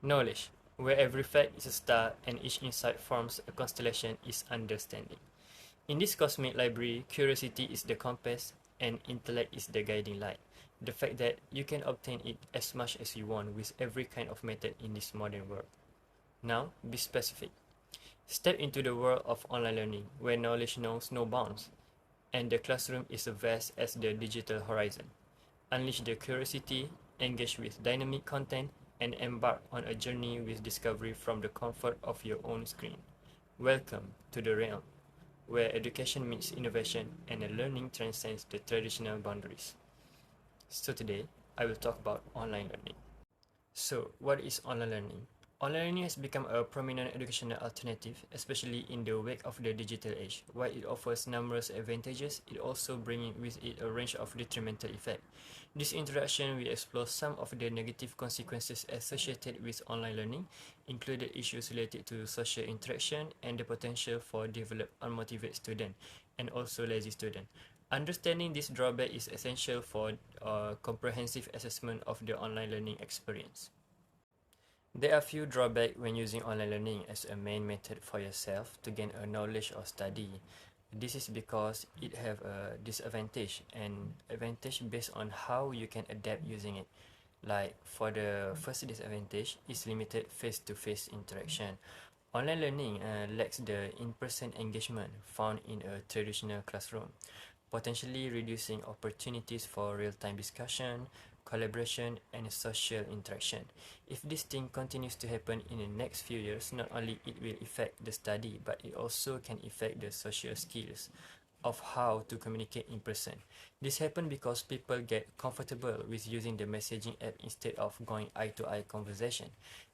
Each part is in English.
Knowledge, where every fact is a star and each insight forms a constellation, is understanding. In this cosmic library, curiosity is the compass and intellect is the guiding light. The fact that you can obtain it as much as you want with every kind of method in this modern world. Now, be specific. Step into the world of online learning, where knowledge knows no bounds, and the classroom is as vast as the digital horizon. Unleash the curiosity, engage with dynamic content, and embark on a journey with discovery from the comfort of your own screen. Welcome to the realm where education meets innovation and learning transcends the traditional boundaries. So today, I will talk about online learning. So, what is online learning? Online learning has become a prominent educational alternative, especially in the wake of the digital age. While it offers numerous advantages, it also brings with it a range of detrimental effects. This introduction will explore some of the negative consequences associated with online learning, including issues related to social interaction and the potential for develop unmotivated students and also lazy students. Understanding this drawback is essential for comprehensive assessment of the online learning experience. There are few drawbacks when using online learning as a main method for yourself to gain a knowledge or study. This is because it have a disadvantage and advantage based on how you can adapt using it. Like for the first disadvantage is limited face-to-face interaction. Online learning lacks the in-person engagement found in a traditional classroom, potentially reducing opportunities for real-time discussion, collaboration, and social interaction. If this thing continues to happen in the next few years, not only it will affect the study, but it also can affect the social skills of how to communicate in person. This happens because people get comfortable with using the messaging app instead of going eye-to-eye conversation.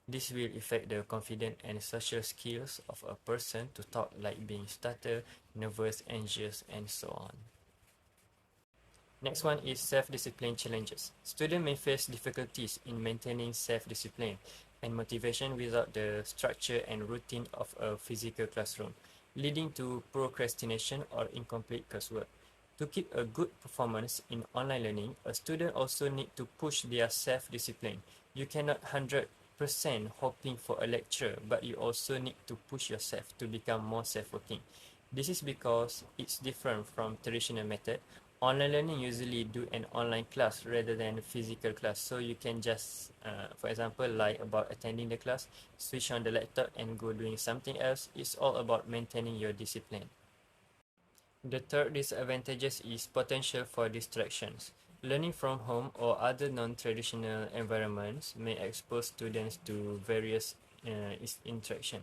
This will affect the confidence and social skills of a person to talk, like being stutter, nervous, anxious, and so on. Next one is self-discipline challenges. Students may face difficulties in maintaining self-discipline and motivation without the structure and routine of a physical classroom, leading to procrastination or incomplete coursework. To keep a good performance in online learning, a student also need to push their self-discipline. You cannot 100% hoping for a lecture, but you also need to push yourself to become more self-working. This is because it's different from traditional method. Online learning usually do an online class rather than a physical class, so you can just for example, like about attending the class, switch on the laptop and go doing something else. It's all about maintaining your discipline. The third disadvantage is potential for distractions. Learning from home or other non-traditional environments may expose students to various interaction,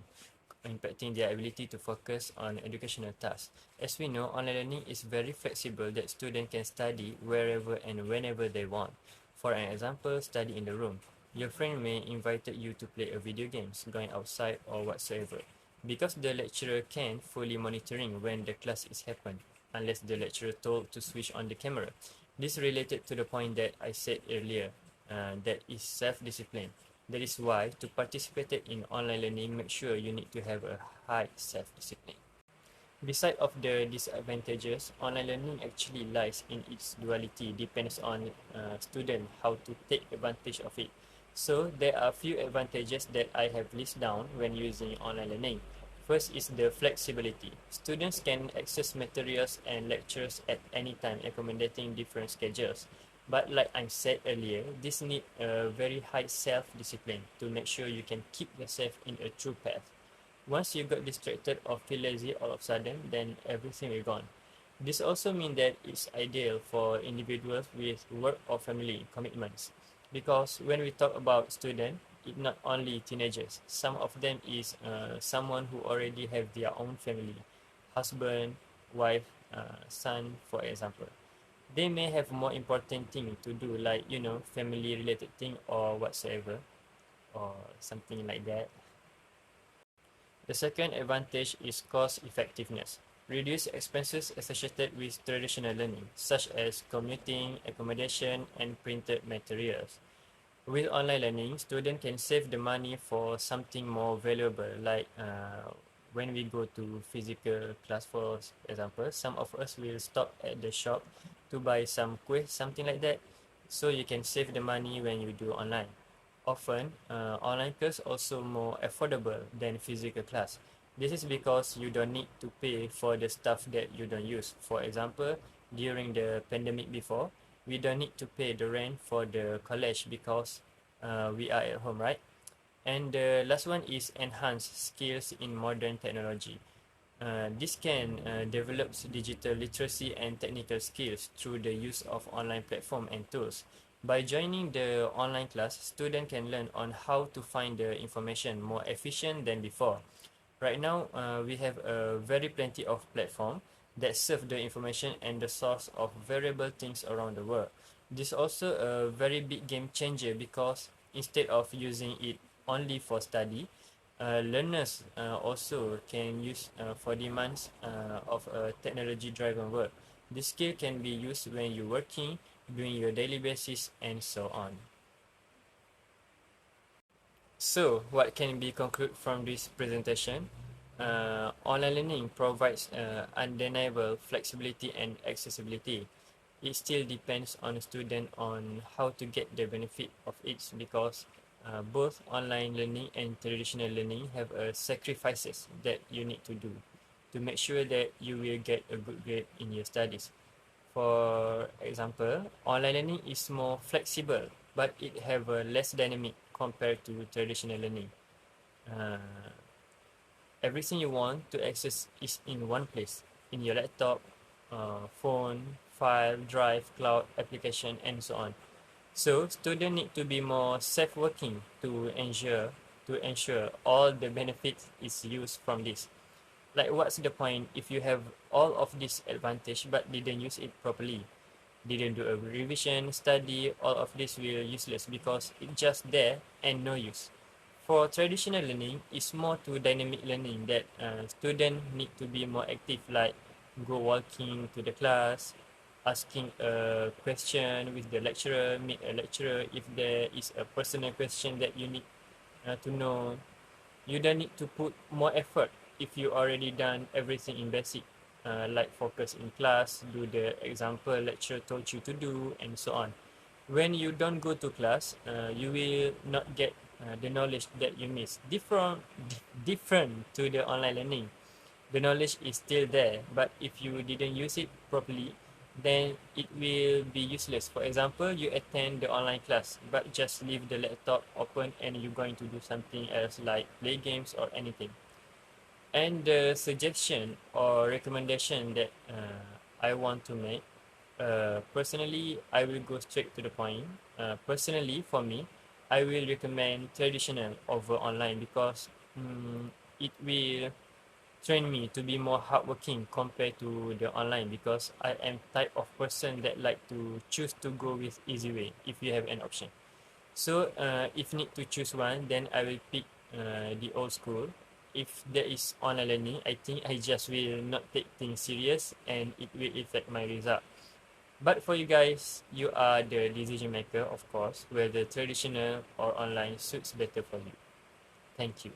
impacting their ability to focus on educational tasks. As we know, online learning is very flexible that students can study wherever and whenever they want. For an example, study in the room. Your friend may invite you to play a video games, going outside or whatsoever. Because the lecturer can fully monitoring when the class is happen, unless the lecturer told to switch on the camera. This related to the point that I said earlier, that is self-discipline. That is why to participate in online learning, make sure you need to have a high self-discipline. Beside of the disadvantages, online learning actually lies in its duality, depends on student how to take advantage of it. So there are few advantages that I have listed down when using online learning. First is the flexibility. Students can access materials and lectures at any time, accommodating different schedules. But like I said earlier, this need a very high self-discipline to make sure you can keep yourself in a true path. Once you got distracted or feel lazy all of a sudden, then everything will gone. This also means that it's ideal for individuals with work or family commitments. Because when we talk about students, it not only teenagers. Some of them is someone who already have their own family, husband, wife, son, for example. They may have more important thing to do, like family related thing or whatsoever, or something like that. The second advantage is cost effectiveness. Reduce expenses associated with traditional learning, such as commuting, accommodation, and printed materials. With online learning, students can save the money for something more valuable, like when we go to physical class, for example, some of us will stop at the shop to buy some quiz, something like that. So you can save the money when you do online. Often, online class also more affordable than physical class. This is because you don't need to pay for the stuff that you don't use. For example, during the pandemic before, we don't need to pay the rent for the college because we are at home, right? And the last one is enhance skills in modern technology. This can develop digital literacy and technical skills through the use of online platform and tools. By joining the online class, students can learn on how to find the information more efficient than before. Right now, we have a very plenty of platform that serve the information and the source of variable things around the world. This is also a very big game changer because instead of using it only for study, learners also can use for demands of a technology-driven world. This skill can be used when you're working, doing your daily basis, and so on. So, what can be concluded from this presentation? Online learning provides undeniable flexibility and accessibility. It still depends on the student on how to get the benefit of it because both online learning and traditional learning have sacrifices that you need to do to make sure that you will get a good grade in your studies. For example, online learning is more flexible, but it have a less dynamic compared to traditional learning. Uh, Everything you want to access is in one place, in your laptop, phone, file, drive, cloud, application, and so on. So students need to be more self-working to ensure all the benefits is used from this. Like what's the point if you have all of this advantage but didn't use it properly? Didn't do a revision, study, all of this will useless because it's just there and no use. For traditional learning, it's more to dynamic learning that students need to be more active, like go walking to the class, asking a question with the lecturer, meet a lecturer if there is a personal question that you need to know. You don't need to put more effort if you already done everything in basic, like focus in class, do the example lecturer told you to do, and so on. When you don't go to class, you will not get the knowledge that you miss. Different to the online learning. The knowledge is still there, but if you didn't use it properly, then it will be useless. For example, you attend the online class, but just leave the laptop open and you're going to do something else like play games or anything. And the suggestion or recommendation that I want to make, personally, I will go straight to the point. Personally, for me, I will recommend traditional over online because it will train me to be more hardworking compared to the online because I am type of person that like to choose to go with easy way if you have an option. So if need to choose one, then I will pick the old school. If there is online learning, I think I just will not take things serious and it will affect my result. But for you guys, you are the decision maker, of course, whether traditional or online suits better for you. Thank you.